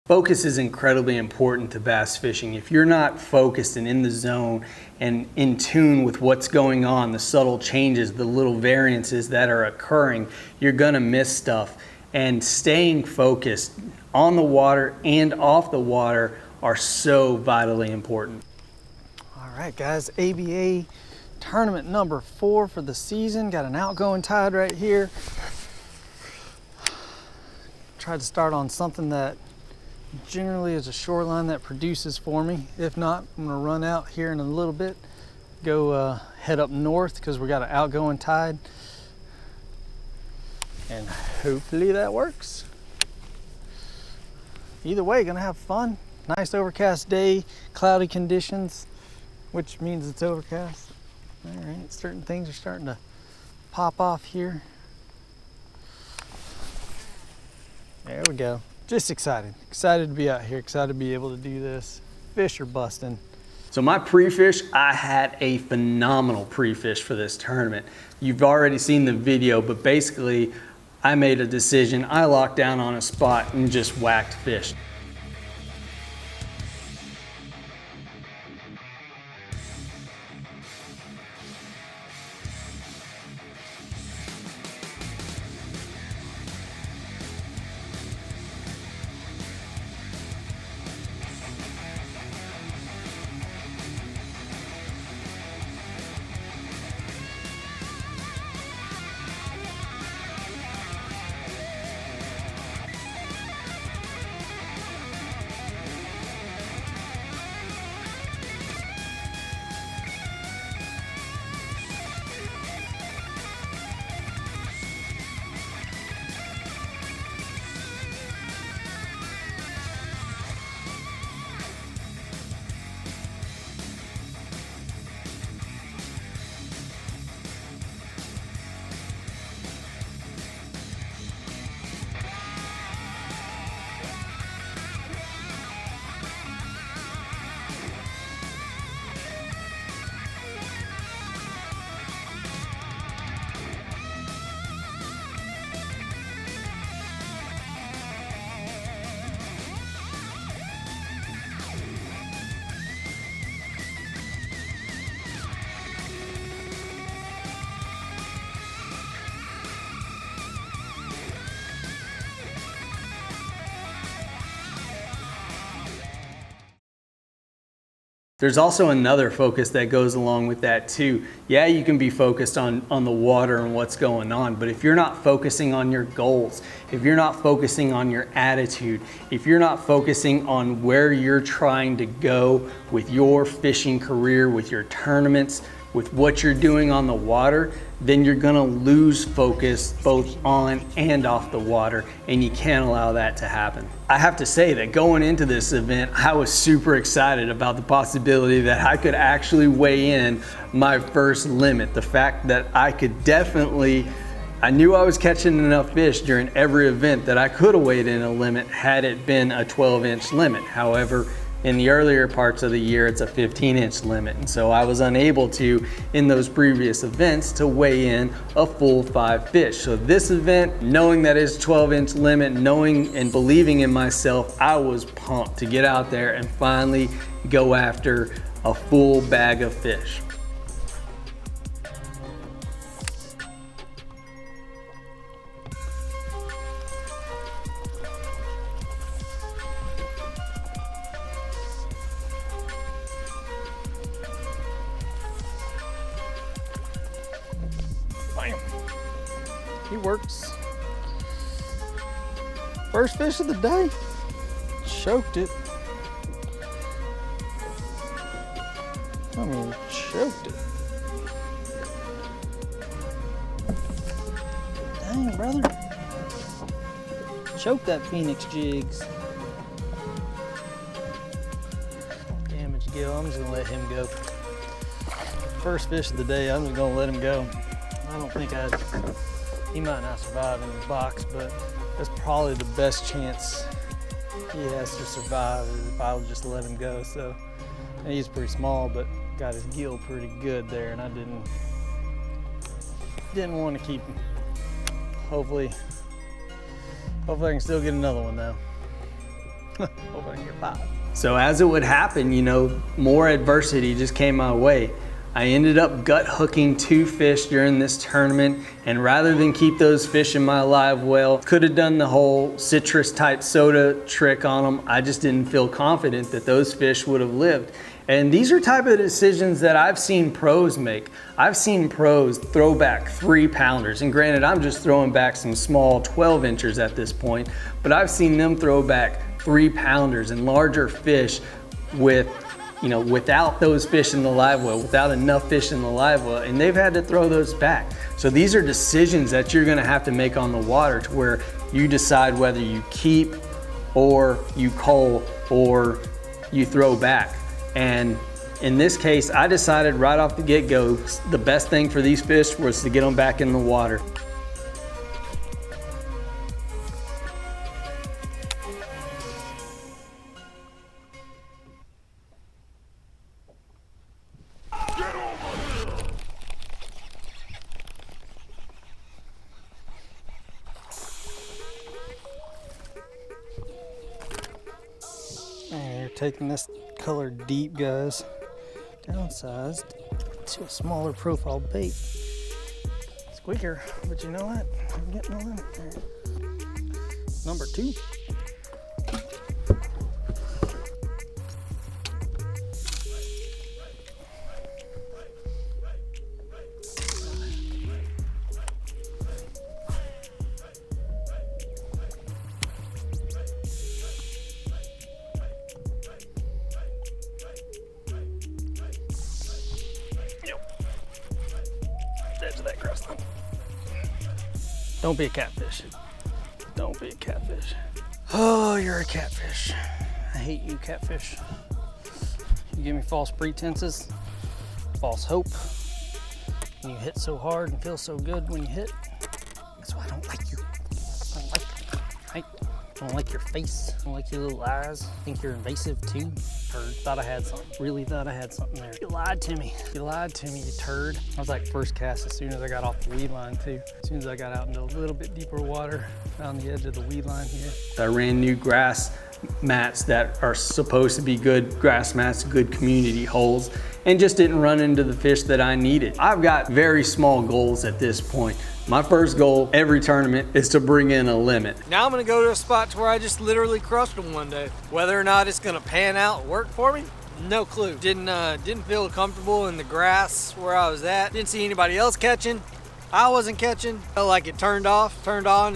Focus is incredibly important to bass fishing. If you're not focused and in the zone and in tune with what's going on, the subtle changes, the little variances that are occurring, you're gonna miss stuff. And staying focused on the water and off the water are so vitally important. All right, guys, ABA tournament number 4 for the season. Got an outgoing tide right here. Tried to start on something that generally is a shoreline that produces for me. If not, I'm gonna run out here in a little bit, go head up north because we got an outgoing tide, and hopefully that works. Either way, gonna have fun. Nice overcast day, cloudy conditions, which means it's overcast. All right, certain things are starting to pop off here. There we go. Just excited to be out here, excited to be able to do this. Fish are busting. So my pre-fish, I had a phenomenal pre-fish for this tournament. You've already seen the video, but basically I made a decision. I locked down on a spot and just whacked fish. There's also another focus that goes along with that too. Yeah, you can be focused on the water and what's going on, but if you're not focusing on your goals, if you're not focusing on your attitude, if you're not focusing on where you're trying to go with your fishing career, with your tournaments, with what you're doing on the water, then you're gonna lose focus both on and off the water, and you can't allow that to happen. I have to say that going into this event, I was super excited about the possibility that I could actually weigh in my first limit. The fact that I could definitely, I knew I was catching enough fish during every event that I could have weighed in a limit had it been a 12-inch limit. However, in the earlier parts of the year, it's a 15-inch limit. And so I was unable to, in those previous events, to weigh in a full 5 fish. So this event, knowing that it's a 12-inch limit, knowing and believing in myself, I was pumped to get out there and finally go after a full bag of fish. He works. First fish of the day. Choked it. I mean, choked it. Dang, brother. Choked that Phoenix jigs. Damage gill. I'm just gonna let him go. First fish of the day, I'm just gonna let him go. I don't think he might not survive in the box, but that's probably the best chance he has to survive is if I would just let him go. So he's pretty small, but got his gill pretty good there, and I didn't want to keep him. Hopefully I can still get another one though. Hope I can get 5. So as it would happen, you know, more adversity just came my way. I ended up gut hooking 2 fish during this tournament, and rather than keep those fish in my live well, could have done the whole citrus type soda trick on them. I just didn't feel confident that those fish would have lived. And these are type of decisions that I've seen pros make. I've seen pros throw back 3-pounders, and granted, I'm just throwing back some small 12 inchers at this point, but I've seen them throw back 3-pounders and larger fish with, you know, without those fish in the live well, without enough fish in the live well, and they've had to throw those back. So these are decisions that you're gonna have to make on the water, to where you decide whether you keep or you cull or you throw back. And in this case, I decided right off the get-go, the best thing for these fish was to get them back in the water. And you're taking this color deep, guys, downsized to a smaller profile bait. Squeaker, but you know what? I'm getting a limit there. Number 2. Don't be a catfish. Don't be a catfish. Oh, you're a catfish. I hate you, catfish. You give me false pretenses, false hope, and you hit so hard and feel so good when you hit. That's why I don't like you. I don't like you. I don't like your face. I don't like your little eyes. I think you're invasive too. Turd. Thought I had something. Really thought I had something there. You lied to me. You lied to me, you turd. I was like first cast as soon as I got off the weed line too. As soon as I got out into a little bit deeper water, found the edge of the weed line here. I ran new grass mats that are supposed to be good grass mats, good community holes, and just didn't run into the fish that I needed. I've got very small goals at this point. My first goal every tournament is to bring in a limit. Now I'm gonna go to a spot to where I just literally crushed them one day. Whether or not it's gonna pan out and work for me, no clue. Didn't feel comfortable in the grass where I was at. Didn't see anybody else catching. I wasn't catching. Felt like it turned on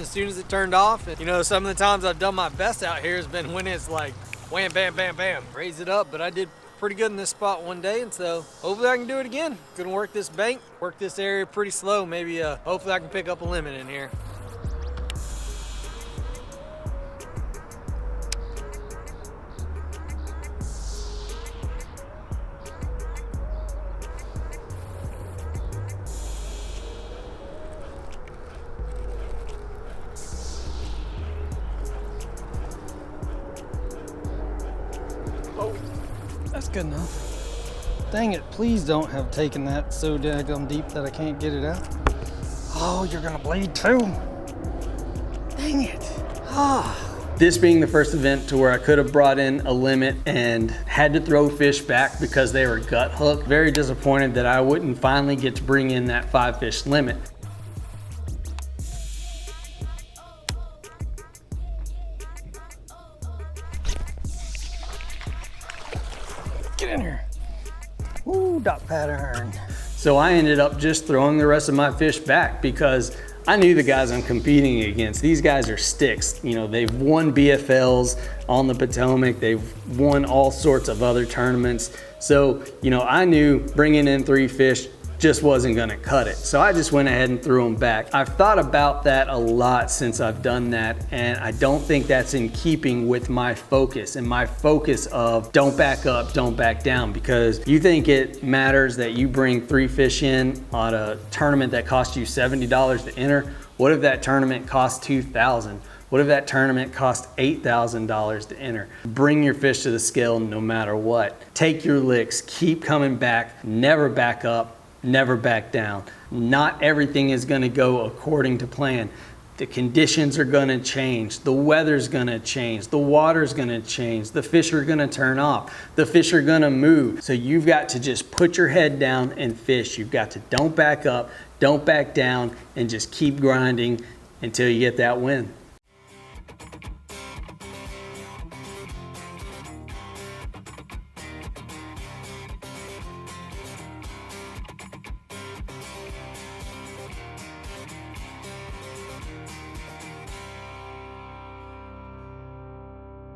as soon as it turned off. And, you know, some of the times I've done my best out here has been when it's like wham, bam, bam, bam. Raise it up, but I did pretty good in this spot one day, and so hopefully I can do it again. Gonna work this bank, work this area pretty slow. Maybe hopefully I can pick up a limit in here. That's good enough. Dang it, please don't have taken that so daggum deep that I can't get it out. Oh, you're gonna bleed too. Dang it. This being the first event to where I could have brought in a limit and had to throw fish back because they were gut hooked. Very disappointed that I wouldn't finally get to bring in that 5-fish limit. Get in here. Ooh, dot pattern. So I ended up just throwing the rest of my fish back because I knew the guys I'm competing against. These guys are sticks. You know, they've won BFLs on the Potomac. They've won all sorts of other tournaments. So, you know, I knew bringing in 3 fish just wasn't gonna cut it. So I just went ahead and threw them back. I've thought about that a lot since I've done that, and I don't think that's in keeping with my focus and my focus of don't back up, don't back down, because you think it matters that you bring 3 fish in on a tournament that costs you $70 to enter. What if that tournament costs $2,000? What if that tournament costs $8,000 to enter? Bring your fish to the scale no matter what. Take your licks, keep coming back, never back up, never back down. Not everything is gonna go according to plan. The conditions are gonna change, the weather's gonna change, the water's gonna change, the fish are gonna turn off, the fish are gonna move. So you've got to just put your head down and fish. You've got to don't back up, don't back down, and just keep grinding until you get that win.